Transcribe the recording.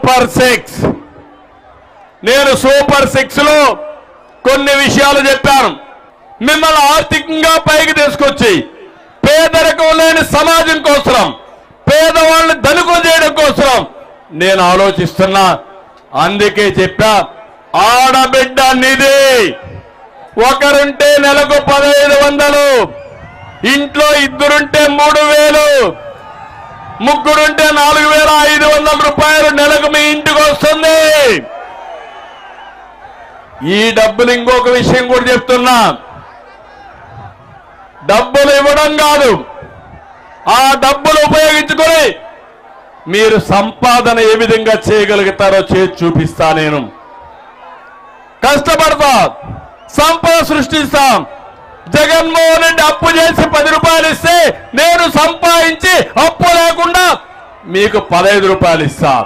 Super six. నేను super six లో కొన్ని విషయాలు చెప్పాను. మిమ్మల్ని ఆర్థికంగా పైకి తీసుకొచ్చి పేదరికం లేని సమాజం కోసం, పేదవాళ్ళని ధనికులు చేయడం కోసం నేను ఆలోచిస్తున్నా. అందుకే చెప్పా, ఆడబిడ్డ నిధి. ఒకరుంటే నెలకు 1500, ఇంట్లో ఇద్దరుంటే 3000, ముగ్గురుంటే 4500 రూపాయలు నెలకు మీ ఇంటికి వస్తుంది. ఈ డబ్బులు ఇంకొక విషయం కూడా చెప్తున్నా, డబ్బులు ఇవ్వడం కాదు, ఆ డబ్బులు ఉపయోగించుకొని మీరు సంపాదన ఏ విధంగా చేయగలుగుతారో చేసి చూపిస్తా. నేను కష్టపడతా, సంపద సృష్టిస్తాం. జగన్మోహన్ రెడ్డి అప్పు చేసి 10 రూపాయలు ఇస్తే నేను సంపాదించి అప్పు లేకుండా మీకు 15 రూపాయలు ఇస్తా.